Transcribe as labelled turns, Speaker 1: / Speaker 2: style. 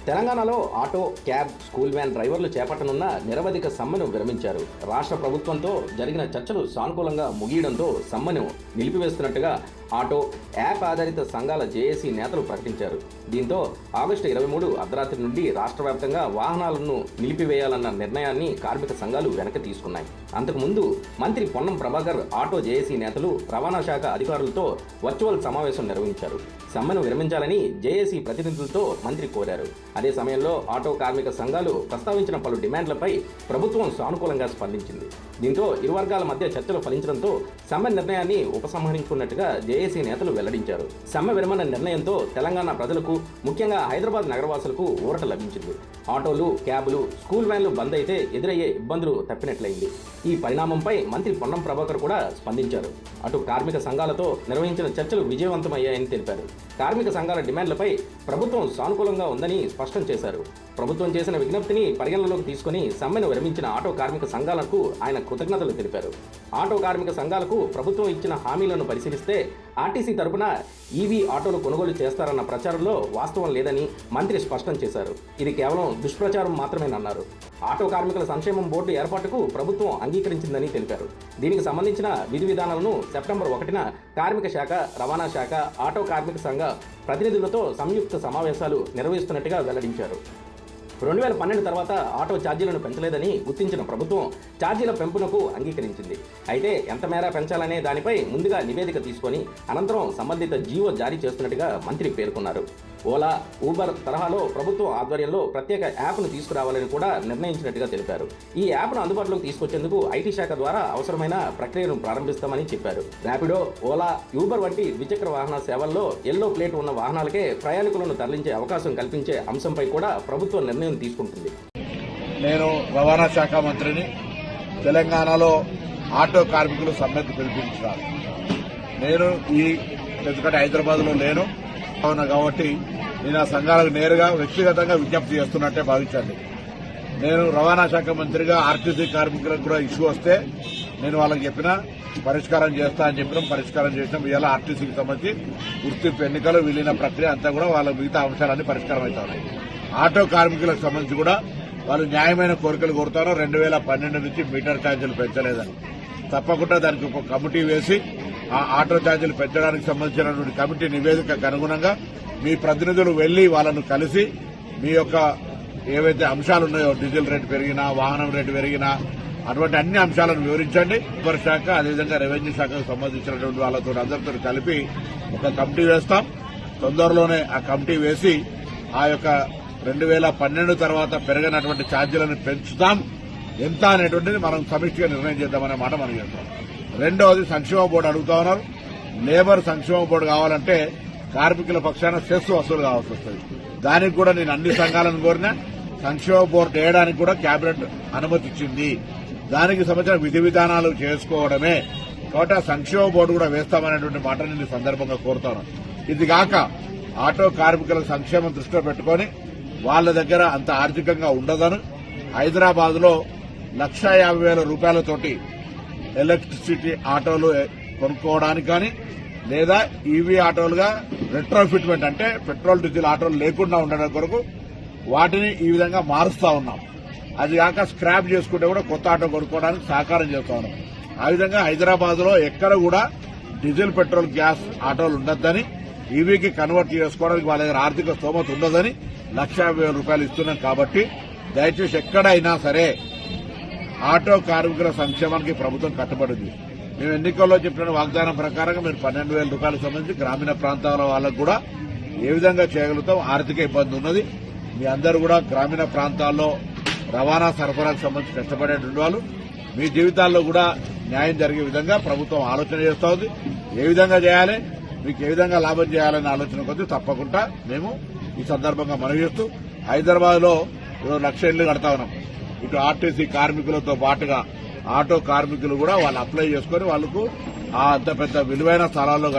Speaker 1: తెలంగాణలో auto, cab, school van డ్రైవర్లు చేపట్టనున్న నిరవధిక సమ్మెను విరమించారు. రాష్ట్ర ప్రభుత్వంతో జరిగిన చర్చలు సానుకూలంగా ముగియడంతో సమ్మెను నిలిపివేస్తున్నట్టుగా ఆటో, యాప్ ఆధారిత సంఘాల జేఏసీ నేతలు ప్రకటించారు. దీంతో ఆగస్టు 23 అర్ధరాత్రి నుండి రాష్ట్ర వ్యాప్తంగా వాహనాలను నిలిపివేయాలన్న నిర్ణయాన్ని కార్మిక సంఘాలు వెనక్కి తీసుకున్నాయి. అంతకుముందు మంత్రి పొన్నం ప్రభాకర్ ఆటో జేఏసీ నేతలు, రవాణా శాఖ అధికారులతో వర్చువల్ సమావేశం నిర్వహించారు. సమ్మెను విరమించాలని జేఏసీ ప్రతినిధులతో మంత్రి కోరారు. అదే సమయంలో ఆటో కార్మిక సంఘాలు ప్రస్తావించిన పలు డిమాండ్లపై ప్రభుత్వం సానుకూలంగా స్పందించింది. దీంతో ఇరు వర్గాల మధ్య చర్చలు ఫలించడంతో సమ్మె నిర్ణయాన్ని ఉపసంహరించుకున్నట్టుగా జేఏసీ నేతలు వెల్లడించారు. సమ్మె విరమణ నిర్ణయంతో తెలంగాణ ప్రజలకు, ముఖ్యంగా హైదరాబాద్ నగరవాసులకు ఊరట లభించింది. ఆటోలు, క్యాబులు, స్కూల్ వ్యాన్లు బంద్ అయితే ఎదురయ్యే ఇబ్బందులు తప్పినట్లయింది. ఈ పరిణామంపై మంత్రి పొన్నం ప్రభాకర్ కూడా స్పందించారు. అటు కార్మిక సంఘాలతో నిర్వహించిన చర్చలు విజయవంతమయ్యాయని తెలిపారు. కార్మిక సంఘాల డిమాండ్లపై ప్రభుత్వం సానుకూలంగా ఉందని స్పష్టం చేశారు. ప్రభుత్వం చేసిన విజ్ఞప్తిని పరిగణనలోకి తీసుకుని సమ్మెను విరమించిన ఆటో కార్మిక సంఘాలకు ఆయన కృతజ్ఞతలు తెలిపారు. ఆటో కార్మిక సంఘాలకు ప్రభుత్వం ఇచ్చిన హామీలను పరిశీలిస్తే ఆర్టీసీ తరపున ఈవీ ఆటోలు కొనుగోలు చేస్తారన్న ప్రచారంలో వాస్తవం లేదని మంత్రి స్పష్టం చేశారు. ఇది కేవలం దుష్ప్రచారం మాత్రమేనన్నారు. ఆటో కార్మికుల సంక్షేమం బోర్డు ఏర్పాటుకు ప్రభుత్వం అంగీకరించిందని తెలిపారు. దీనికి సంబంధించిన విధి విధానాలను సెప్టెంబర్ 1న కార్మిక శాఖ, రవాణా శాఖ, ఆటో కార్మిక సంఘ ప్రతినిధులతో సంయుక్త సమావేశాలు నిర్వహిస్తున్నట్టుగా వెల్లడించారు. 2012 తర్వాత ఆటో ఛార్జీలను పెంచలేదని గుర్తించిన ప్రభుత్వం ఛార్జీల పెంపునకు అంగీకరించింది. అయితే ఎంత మేర పెంచాలనే దానిపై ముందుగా నివేదిక తీసుకొని అనంతరం సంబంధిత జీవో జారీ చేస్తున్నట్టుగా మంత్రి పేర్కొన్నారు. ఓలా, ఊబర్ తరహాలో ప్రభుత్వం ఆధ్వర్యంలో ప్రత్యేక యాప్ను తీసుకురావాలని కూడా నిర్ణయించినట్టుగా తెలిపారు. ఈ యాప్ను అందుబాటులోకి తీసుకొచ్చేందుకు ఐటీ శాఖ ద్వారా అవసరమైన ప్రక్రియను ప్రారంభిస్తామని చెప్పారు. ర్యాపిడో, ఓలా, ఊబర్ వంటి ద్విచక్ర వాహన సేవల్లో ఎల్లో ప్లేట్ ఉన్న వాహనాలకే ప్రయాణికులను తరలించే అవకాశం కల్పించే అంశంపై కూడా ప్రభుత్వం నిర్ణయం తీసుకుంటుంది.
Speaker 2: నేను రవాణా శాఖ మంత్రిని. తెలంగాణలో ఆటో కార్మికులు సమ్మెకు పిలిపించారు. నేను ఎందుకంటే హైదరాబాద్లో లేను కాబట్టి నేను ఆ సంఘాలకు నేరుగా వ్యక్తిగతంగా విజ్ఞప్తి చేస్తున్నట్టే భావించండి. నేను రవాణా శాఖ మంత్రిగా ఆర్టీసీ కార్మికులకు కూడా ఇష్యూ వస్తే నేను వాళ్ళకి చెప్పినా పరిష్కారం చేస్తా అని చెప్పినాం, పరిష్కారం చేసినాం. ఇవాళ ఆర్టీసీకి సంబంధించి గుర్తింపు ఎన్నికలు విలీన ప్రక్రియ అంతా కూడా వాళ్ళ మిగతా అంశాలన్నీ పరిష్కారం అవుతాయి. ఆటో కార్మికులకు సంబంధించి కూడా వాళ్ళు న్యాయమైన కోరికలు కోరుతారు. 2012 నుంచి మీటర్ ఛార్జీలు పెంచలేదని తప్పకుండా దానికి ఒక కమిటీ వేసి ఆ ఆటో ఛార్జీలు పెంచడానికి సంబంధించినటువంటి కమిటీ నివేదికకు అనుగుణంగా మీ ప్రతినిధులు వెళ్లి వాళ్ళను కలిసి మీ యొక్క ఏవైతే అంశాలు ఉన్నాయో, డీజిల్ రేటు పెరిగినా, వాహనం రేటు పెరిగినా, అటువంటి అన్ని అంశాలను వివరించండి. లేబర్ శాఖ అదేవిధంగా రెవెన్యూ శాఖకు సంబంధించినటువంటి వాళ్ళతో అందరితో కలిపి ఒక కమిటీ వేస్తాం. తొందరలోనే ఆ కమిటీ వేసి ఆ యొక్క 2012 తర్వాత పెరగనటువంటి ఛార్జీలను పెంచుతాం, ఎంత అనేటువంటిది మనం సమిష్టిగా నిర్ణయం చేద్దామనే మాట మనం చేస్తాం. రెండవది, సంక్షేమ బోర్డు అడుగుతా ఉన్నారు. లేబర్ సంక్షేమ బోర్డు కావాలంటే కార్మికుల పక్షాన సెస్ వసూలు కావాల్సి వస్తుంది. దానికి కూడా నేను అన్ని సంఘాలను కోరినా సంక్షేమ బోర్డు వేయడానికి కూడా కేబినెట్ అనుమతి ఇచ్చింది. దానికి సంబంధించిన విధి విధానాలు చేసుకోవడమే కాబట్టి ఆ సంక్షేమ బోర్డు కూడా వేస్తామనేటువంటి మాట నేను సందర్భంగా కోరుతాను. ఇది కాక ఆటో కార్మికుల సంక్షేమం దృష్టిలో పెట్టుకుని వాళ్ళ దగ్గర అంత ఆర్థికంగా ఉండదని హైదరాబాద్ లో 1,50,000 రూపాయలతోటి ఎలక్ట్రిసిటీ ఆటోలు కొనుక్కోవడానికి కానీ, లేదా ఈవీ ఆటోలుగా రెట్రోఫిట్మెంట్ అంటే పెట్రోల్, డీజిల్ ఆటోలు లేకుండా ఉండడం కొరకు వాటిని ఈ విధంగా మారుస్తా ఉన్నాం. అది కాక స్క్రాప్ చేసుకుంటే కూడా కొత్త ఆటో కొనుక్కోవడానికి సహకారం చేస్తా ఉన్నాం. ఆ విధంగా హైదరాబాద్ లో ఎక్కడ కూడా డీజిల్, పెట్రోల్, గ్యాస్ ఆటోలు ఉండొద్దని, ఈవీకి కన్వర్ట్ చేసుకోవడానికి వాళ్ళ దగ్గర ఆర్థిక స్తోమత ఉండదని 1,50,000 రూపాయలు ఇస్తున్నాం. కాబట్టి దయచేసి ఎక్కడైనా సరే ఆటో కార్మికుల సంక్షేమానికి ప్రభుత్వం కట్టుబడింది. మేము ఎన్నికల్లో చెప్పిన వాగ్దానం ప్రకారంగా మీరు 12,000 రూపాయలకు సంబంధించి గ్రామీణ ప్రాంతాల వాళ్ళకు కూడా ఏ విధంగా చేయగలుగుతాం. ఆర్థిక ఇబ్బంది ఉన్నది. మీ అందరూ కూడా గ్రామీణ ప్రాంతాల్లో రవాణా సరఫరాకు సంబంధించి కష్టపడేటువంటి వాళ్ళు, మీ జీవితాల్లో కూడా న్యాయం జరిగే విధంగా ప్రభుత్వం ఆలోచన చేస్తూ ఉంది. ఏ విధంగా చేయాలి, మీకు ఏ విధంగా లాభం చేయాలనే ఆలోచన కొద్దీ తప్పకుండా మేము ఈ సందర్భంగా మనవి చేస్తూ హైదరాబాద్ లో 1,00,000 ఇళ్లు కడతా ఉన్నాం. ఇటు ఆర్టీసీ కార్మికులతో పాటుగా ఆటో కార్మికులు కూడా వాళ్ళు అప్లై చేసుకుని వాళ్లకు అంత పెద్ద విలువైన స్థలాల్లో